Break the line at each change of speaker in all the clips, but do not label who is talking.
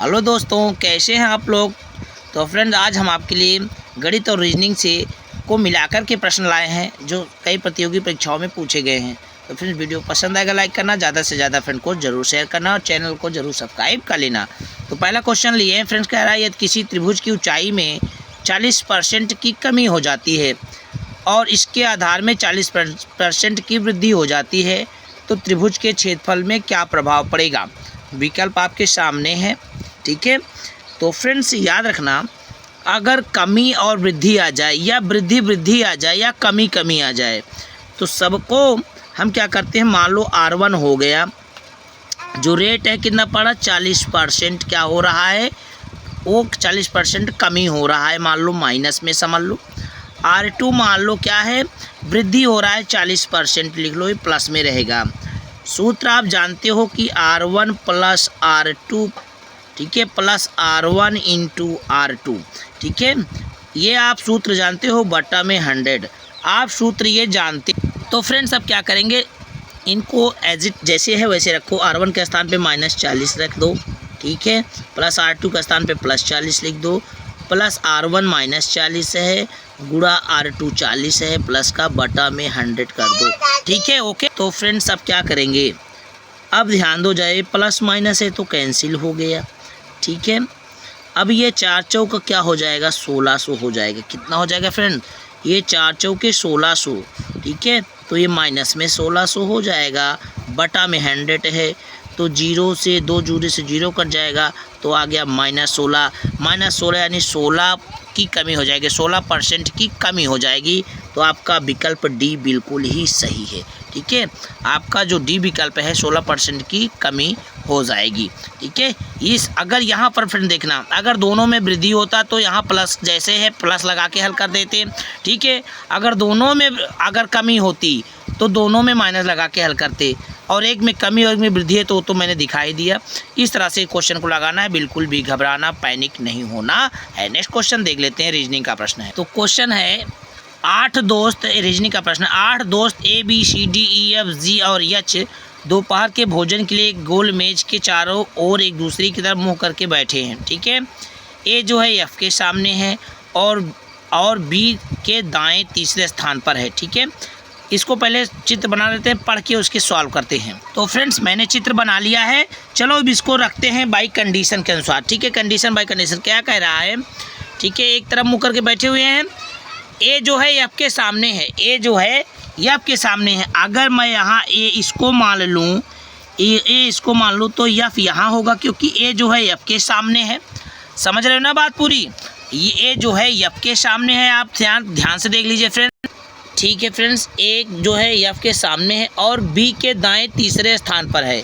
Hello दोस्तों, कैसे हैं आप लोग। तो फ्रेंड्स, आज हम आपके लिए गणित और रीजनिंग से को मिलाकर के प्रश्न लाए हैं जो कई प्रतियोगी परीक्षाओं में पूछे गए हैं। तो फ्रेंड्स, वीडियो पसंद आएगा लाइक करना, ज़्यादा से ज़्यादा फ्रेंड को जरूर शेयर करना और चैनल को जरूर सब्सक्राइब कर लेना। तो पहला क्वेश्चन लिए हैं फ्रेंड्स, कह रहा है यदि किसी त्रिभुज की ऊंचाई में 40% की कमी हो जाती है और इसके आधार में 40% की वृद्धि हो जाती है तो त्रिभुज के क्षेत्रफल में क्या प्रभाव पड़ेगा। विकल्प आपके सामने है, ठीक है। तो फ्रेंड्स याद रखना, अगर कमी और वृद्धि आ जाए या वृद्धि आ जाए या कमी आ जाए तो सबको हम क्या करते हैं, मान लो R1 हो गया, जो रेट है कितना पड़ा 40% क्या हो रहा है, वो 40% कमी हो रहा है, मान लो माइनस में समझ लो। R2 मान लो क्या है, वृद्धि हो रहा है 40%, लिख लो ये प्लस में रहेगा। सूत्र आप जानते हो कि R1 प्लस R2, ठीक है, प्लस R1 इंटू R2, ठीक है। ये आप सूत्र जानते हो, बटा में 100 आप सूत्र ये जानते। तो फ्रेंड्स अब क्या करेंगे, इनको एज इट जैसे है वैसे रखो। R1 के स्थान पे -40 रख दो, ठीक है, प्लस R2 के स्थान पे +40 लिख दो, प्लस R1 -40 है, गुणा R2 40 है, प्लस का बटा में 100 कर दो, ठीक है, ओके। तो फ्रेंड्स अब क्या करेंगे, अब ध्यान दो जाए, प्लस माइनस है तो कैंसिल हो गया, ठीक है। अब ये 4 चौक क्या हो जाएगा, 1600 हो जाएगा। कितना हो जाएगा फ्रेंड, ये 4 चौके 1600, ठीक है। तो ये माइनस में 1600 हो जाएगा, बटा में 100 है, तो 0 से 2 जुड़े से 0 कट जाएगा, तो आ गया -16 यानी 16 की कमी हो जाएगी, 16% की कमी हो जाएगी। तो आपका विकल्प डी बिल्कुल ही सही है, ठीक है। आपका जो डी विकल्प है 16% की कमी हो जाएगी, ठीक है। इस अगर यहाँ पर फ्रेंड देखना, अगर दोनों में वृद्धि होता तो यहाँ प्लस जैसे है प्लस लगा के हल कर देते, ठीक है। अगर दोनों में अगर कमी होती तो दोनों में माइनस लगा के हल करते, और एक में कमी और एक में वृद्धि है तो मैंने दिखाई दिया। इस तरह से क्वेश्चन को लगाना है, बिल्कुल भी घबराना पैनिक नहीं होना है। नेक्स्ट क्वेश्चन देख लेते हैं, रीजनिंग का प्रश्न है। तो क्वेश्चन है 8 दोस्त, रीजनिंग का प्रश्न, 8 दोस्त ABCDEFG और H दोपहर के भोजन के लिए एक गोल मेज के चारों ओर एक दूसरे की तरफ मुँह करके बैठे हैं, ठीक है। ए जो है F के सामने है और B के दाएं तीसरे स्थान पर है, ठीक है। इसको पहले चित्र बना लेते हैं, पढ़ के उसके सॉल्व करते हैं। तो फ्रेंड्स मैंने चित्र बना लिया है, चलो अब इसको रखते हैं बाई कंडीशन के अनुसार, ठीक है। कंडीशन बाई कंडीशन क्या कह रहा है, ठीक है, एक तरफ मुँह करके बैठे हुए हैं, ए जो है F के सामने है, ए जो है F के सामने है। अगर मैं यहाँ ए इसको मान लूँ, ए इसको मान लूँ तो F यहाँ होगा, क्योंकि ए जो है F के सामने है। समझ रहे हो ना बात पूरी, ये ए जो है F के सामने है, आप ध्यान से देख लीजिए फ्रेंड, ठीक है फ्रेंड्स। ए जो है F के सामने है और B के दाएं तीसरे स्थान पर है,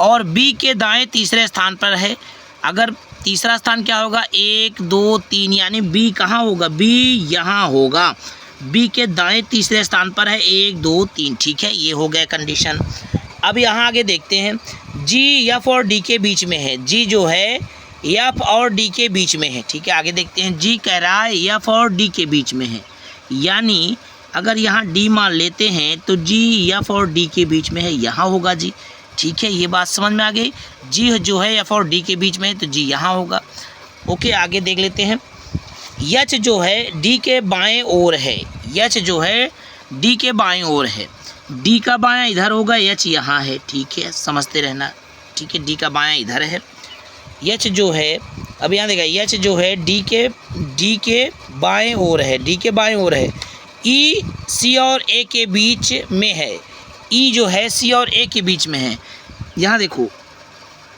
और B के दाएं तीसरे स्थान पर है। अगर तीसरा स्थान क्या होगा, 1 2 3, यानी B कहाँ होगा, B यहाँ होगा, B के दाएं तीसरे स्थान पर है, 1 2 3, ठीक है, ये हो गया कंडीशन। अब यहाँ आगे देखते हैं, G F और D के बीच में है, G जो है F और D के बीच में है, ठीक है। आगे देखते हैं, G कह रहा है F और D के बीच में है, यानी अगर यहाँ D मान लेते हैं तो G F और D के बीच में है, यहाँ होगा जी, ठीक है। ये बात समझ में आ गई, G जो है F और D के बीच में है तो G यहाँ होगा, ओके। आगे देख लेते हैं, H जो है D के बाएं ओर है, H जो है D के बाएं ओर है, D का बायां इधर होगा, H यहाँ है, ठीक है, समझते रहना, ठीक है। D का बायां इधर है, H जो है, अब यहाँ देखा, H जो है D के बाएं ओर है, D के बाएं ओर है, E C और A के बीच में है, E जो है C और A के बीच में है। यहाँ देखो,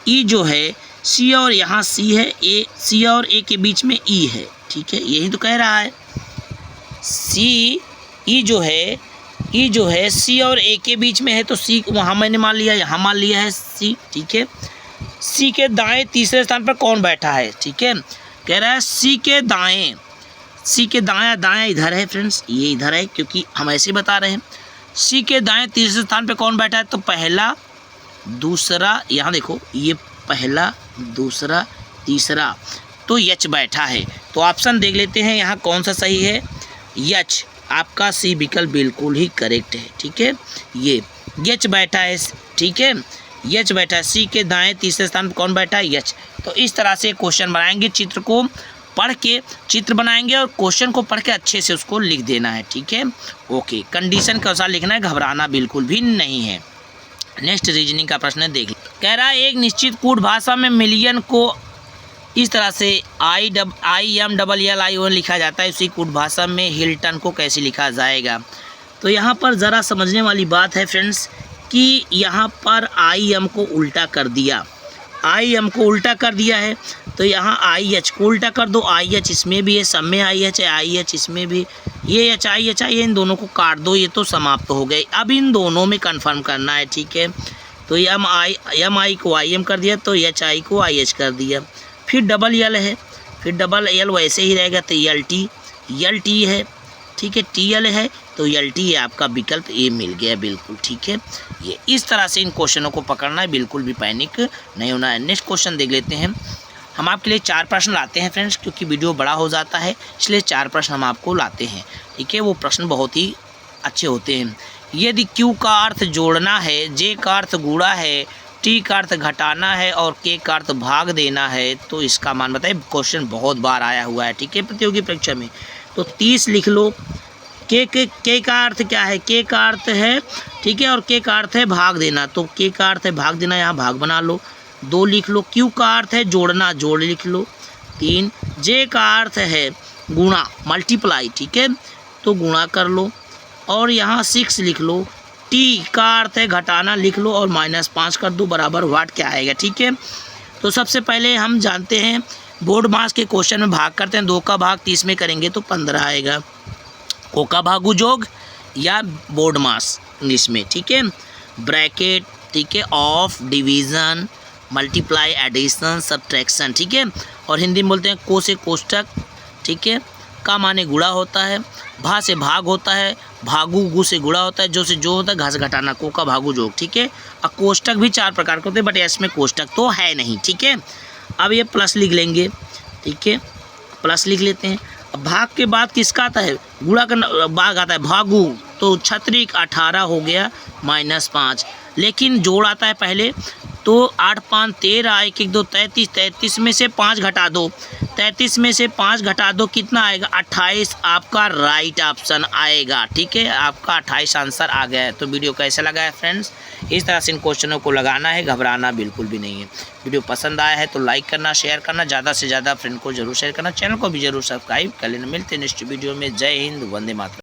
E जो है C और यहाँ C है, C और A के बीच में E है, ठीक है, यही तो कह रहा है। E जो है C और A के बीच में है, तो C वहाँ मैंने मान लिया, यहाँ मान लिया है C, ठीक है। C के दाएं तीसरे स्थान पर कौन बैठा है, ठीक है, कह रहा है C के दाएं इधर है फ्रेंड्स, ये इधर है, क्योंकि हम ऐसे बता रहे हैं। C के दाएं तीसरे स्थान पे कौन बैठा है, तो पहला दूसरा, यहाँ देखो ये पहला दूसरा तीसरा, तो H बैठा है। तो ऑप्शन देख लेते हैं यहाँ कौन सा सही है, H, आपका C विकल्प बिल्कुल ही करेक्ट है, ठीक है। ये H बैठा है, ठीक है, H बैठा है, C के दाएं तीसरे स्थान पर कौन बैठा है, H। तो इस तरह से क्वेश्चन बनाएंगे, चित्र को पढ़ के चित्र बनाएंगे और क्वेश्चन को पढ़ के अच्छे से उसको लिख देना है, ठीक है। ओके, कंडीशन के अनुसार लिखना है, घबराना बिल्कुल भी नहीं है। नेक्स्ट रीजनिंग का प्रश्न देख, कह रहा है एक निश्चित कूट भाषा में मिलियन को इस तरह से IMLLION लिखा जाता है, उसी कूट भाषा में हिल्टन को कैसे लिखा जाएगा। तो यहाँ पर ज़रा समझने वाली बात है फ्रेंड्स कि यहाँ पर IM को उल्टा कर दिया, IM को उल्टा कर दिया है, तो यहाँ IH को उल्टा कर दो, IH इसमें भी है, सब में IH है, IH इसमें भी, ये HIH है, इन दोनों को काट दो, ये तो समाप्त हो गए। अब इन दोनों में कंफर्म करना है, ठीक है। तो MI को IM कर दिया, तो HI को IH कर दिया, फिर डबल L है, फिर डबल L वैसे ही रहेगा, तो LT है, ठीक है, TL है, तो LT है, आपका विकल्प ए मिल गया, बिल्कुल ठीक है। ये इस तरह से इन क्वेश्चनों को पकड़ना है, बिल्कुल भी पैनिक नहीं होना है। नेक्स्ट क्वेश्चन देख लेते हैं। हम आपके लिए 4 प्रश्न लाते हैं फ्रेंड्स, क्योंकि वीडियो बड़ा हो जाता है, इसलिए 4 प्रश्न हम आपको लाते हैं, ठीक है। वो प्रश्न बहुत ही अच्छे होते हैं। यदि Q का अर्थ जोड़ना है, J का अर्थ गुणा है, T का अर्थ घटाना है और K का अर्थ भाग देना है, तो इसका मान बताइए। क्वेश्चन बहुत बार आया हुआ है, ठीक है, प्रतियोगी परीक्षा में। तो 30 लिख लो। K का अर्थ क्या है, K का अर्थ है, ठीक है, और K का अर्थ है भाग देना, तो K का अर्थ है भाग देना, यहाँ भाग बना लो, 2 लिख लो। Q का अर्थ है जोड़ना, जोड़ लिख लो, 3। J का अर्थ है गुणा, मल्टीप्लाई, ठीक है, तो गुणा कर लो, और यहाँ 6 लिख लो। T का अर्थ है घटाना, लिख लो, और -5 कर दो, बराबर वाट क्या आएगा, ठीक है। तो सबसे पहले हम जानते हैं बोर्ड मास के क्वेश्चन में भाग करते हैं, 2 का भाग 30 में करेंगे तो 15 आएगा। को का भागु जोग या बोर्ड मास इंग्लिश में, ठीक है, ब्रैकेट, ठीक है, of, division, multiply, addition, subtraction, ठीक है। और हिंदी में बोलते हैं को से कोष्टक, ठीक है, का माने गुणा होता है, भा से भाग होता है, भागु गु से गुणा होता है, जो से जो होता है, घास घटाना, को का भागु जोग, ठीक है। और कोष्टक भी 4 प्रकार के होते हैं, बट इसमें कोष्टक तो है नहीं, ठीक है। अब ये प्लस लिख लेंगे, ठीक है, प्लस लिख लेते हैं। अब भाग के बाद किसका आता है, गुणा का भाग आता है, भागु, तो 36 18 हो गया, -5। लेकिन जोड़ आता है पहले, तो 8 5 13, 1 1 2 33, 33 में से 5 घटा दो, 33 में से 5 घटा दो, कितना आएगा, 28 आपका राइट ऑप्शन आएगा, ठीक है, आपका 28 आंसर आ गया है। तो वीडियो कैसा लगा है फ्रेंड्स, इस तरह से इन क्वेश्चनों को लगाना है, घबराना बिल्कुल भी नहीं है। वीडियो पसंद आया है तो लाइक करना, शेयर करना, ज़्यादा से ज़्यादा फ्रेंड को जरूर शेयर करना, चैनल को भी जरूर सब्सक्राइब कर लेना। मिलते हैं नेक्स्ट वीडियो में। जय हिंद, वंदे मातरम।